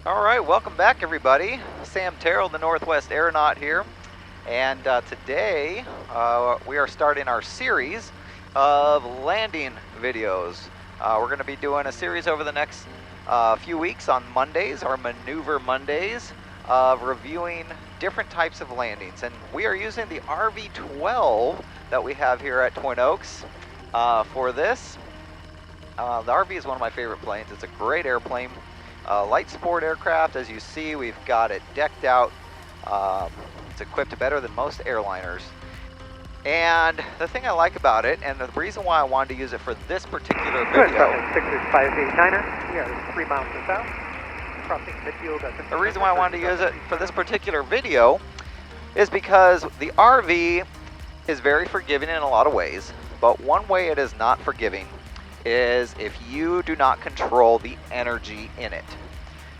All right, welcome back everybody. Sam Terrell, the Northwest Aeronaut here. And today we are starting our series of landing videos. We're going to be doing a series over the next few weeks on Mondays, our Maneuver Mondays, reviewing different types of landings. And we are using the RV12 that we have here at Twin Oaks for this. The RV is one of my favorite planes. It's a great airplane. Light sport aircraft, as you see, we've got it decked out. It's equipped better than most airliners. And the thing I like about it, and the reason why I wanted to use it for this particular video, 66589er, we are 3 miles to the south, crossing midfield. The reason why I wanted to use it for this particular video is because the RV is very forgiving in a lot of ways, but one way it is not forgiving is if you do not control the energy in it.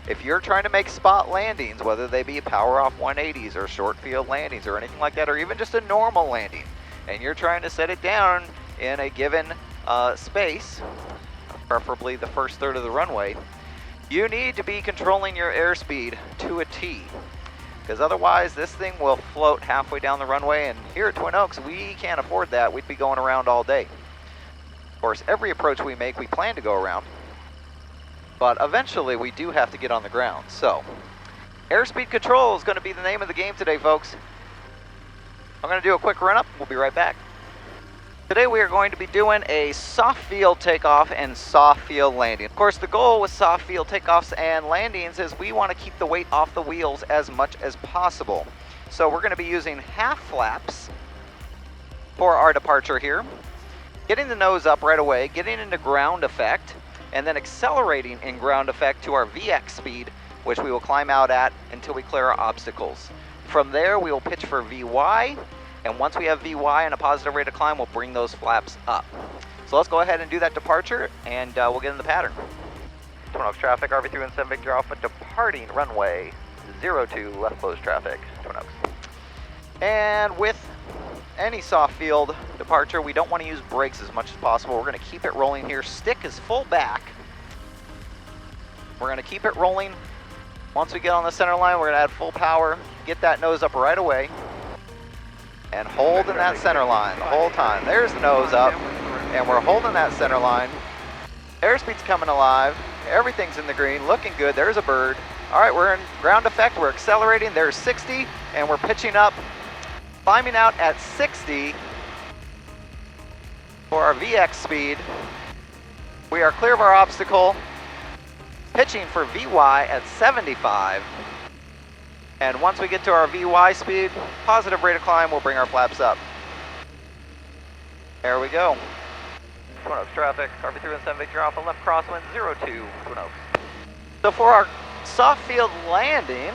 If you're trying to make spot landings, whether they be power off 180s or short field landings or anything like that, or even just a normal landing, and you're trying to set it down in a given space, preferably the first third of the runway, you need to be controlling your airspeed to a T, because otherwise this thing will float halfway down the runway, and here at Twin Oaks we can't afford that. We'd be going around all day. Of course, every approach we make, we plan to go around, but eventually we do have to get on the ground. So, airspeed control is going to be the name of the game today, folks. I'm going to do a quick run-up. We'll be right back. Today we are going to be doing a soft field takeoff and soft field landing. Of course, the goal with soft field takeoffs and landings is we want to keep the weight off the wheels as much as possible. So we're going to be using half flaps for our departure here. Getting the nose up right away, getting into ground effect, and then accelerating in ground effect to our VX speed, which we will climb out at until we clear our obstacles. From there, we will pitch for VY, and once we have VY and a positive rate of climb, we'll bring those flaps up. So let's go ahead and do that departure, and we'll get in the pattern. Twin Oaks traffic, RV12is Victor Alpha, departing runway 02, left closed traffic, Twin Oaks. And with any soft field departure, we don't want to use brakes as much as possible. We're going to keep it rolling here. Stick is full back. We're going to keep it rolling. Once we get on the center line, we're going to add full power, get that nose up right away, and hold in that center line the whole time. There's the nose up, and we're holding that center line. Airspeed's coming alive. Everything's in the green, looking good. There's a bird. All right, we're in ground effect. We're accelerating. There's 60, and we're pitching up. Climbing out at 60 for our VX speed. We are clear of our obstacle. Pitching for VY at 75. And once we get to our VY speed, positive rate of climb, we'll bring our flaps up. There we go. Twin Oaks traffic, RV12is Victor Alpha, left crosswind 02, Twin Oaks. So for our soft field landing,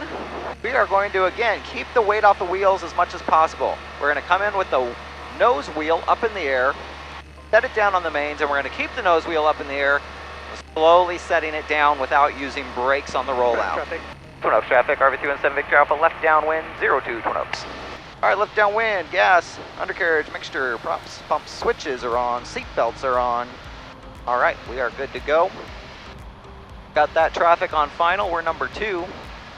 we are going to, again, keep the weight off the wheels as much as possible. We're going to come in with the nose wheel up in the air, set it down on the mains, and we're going to keep the nose wheel up in the air, slowly setting it down without using brakes on the rollout. Twin Oaks traffic, RV12is Victor Alpha, left downwind 02, Twin Oaks. All right, left downwind, gas, undercarriage, mixture, props, pumps, switches are on, seat belts are on. All right, we are good to go. Got that traffic on final, we're number 2.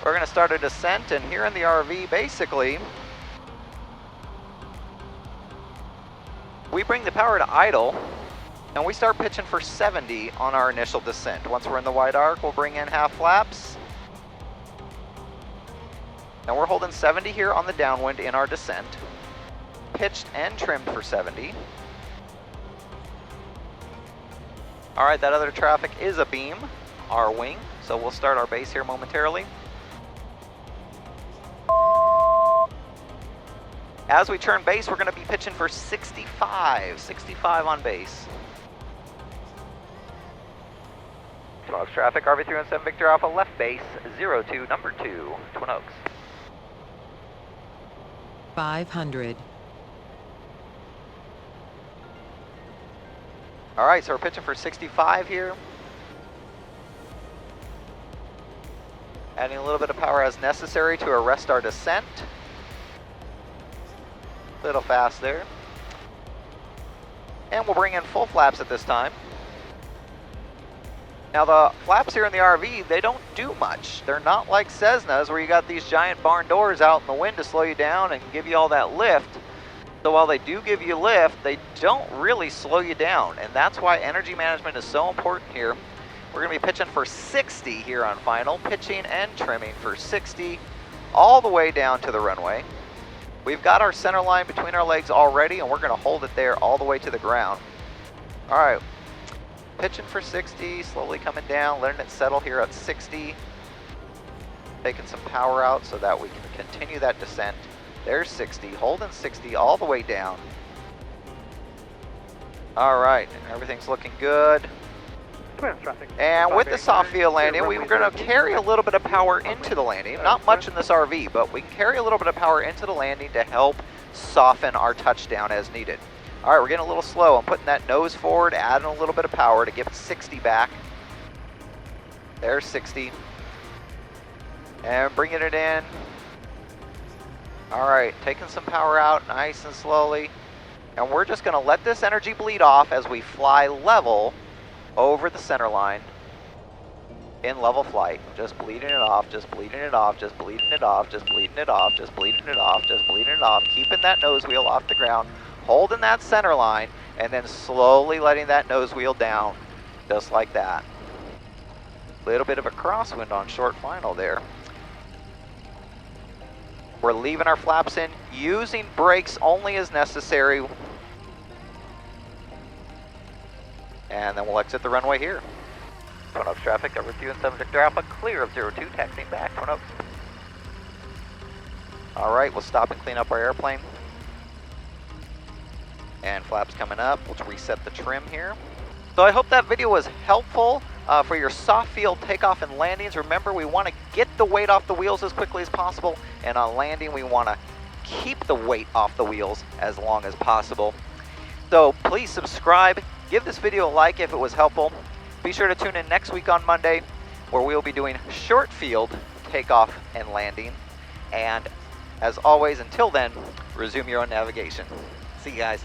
We're going to start a descent, and here in the RV, basically, we bring the power to idle, and we start pitching for 70 on our initial descent. Once we're in the wide arc, we'll bring in half flaps. And we're holding 70 here on the downwind in our descent. Pitched and trimmed for 70. All right, that other traffic is a beam, our wing, so we'll start our base here momentarily. As we turn base, we're going to be pitching for 65 on base. Twin Oaks traffic, RV12is Victor Alpha, left base 02, number 2, Twin Oaks. 500. All right, so we're pitching for 65 here. Adding a little bit of power as necessary to arrest our descent. Little fast there. And we'll bring in full flaps at this time. Now the flaps here in the RV, they don't do much. They're not like Cessna's where you got these giant barn doors out in the wind to slow you down and give you all that lift. So while they do give you lift, they don't really slow you down. And that's why energy management is so important here. We're gonna be pitching for 60 here on final, pitching and trimming for 60 all the way down to the runway. We've got our center line between our legs already, and we're gonna hold it there all the way to the ground. All right. Pitching for 60, slowly coming down, letting it settle here at 60. Taking some power out so that we can continue that descent. There's 60, holding 60 all the way down. All right, everything's looking good. And with the soft field landing, we were going to carry a little bit of power into the landing. Not much in this RV, but we can carry a little bit of power into the landing to help soften our touchdown as needed. All right, we're getting a little slow. I'm putting that nose forward, adding a little bit of power to give it 60 back. There's 60. And bringing it in. All right, taking some power out nice and slowly. And we're just gonna let this energy bleed off as we fly level over the center line in level flight. Just bleeding it off, just bleeding it off, just bleeding it off, just bleeding it off, just bleeding it off, just bleeding it off, keeping that nose wheel off the ground, holding that center line, and then slowly letting that nose wheel down, just like that. Little bit of a crosswind on short final there. We're leaving our flaps in, using brakes only as necessary. And then we'll exit the runway here. Twin Oaks traffic, over 2 and 7 Victor Alpha, clear of 02, taxiing back, Twin Oaks. All right, we'll stop and clean up our airplane. And flaps coming up, we'll reset the trim here. So I hope that video was helpful for your soft field takeoff and landings. Remember, we want to get the weight off the wheels as quickly as possible, and on landing we want to keep the weight off the wheels as long as possible. So please subscribe, give this video a like if it was helpful. Be sure to tune in next week on Monday, where we'll be doing short field takeoff and landing. And as always, until then, resume your own navigation. See you guys.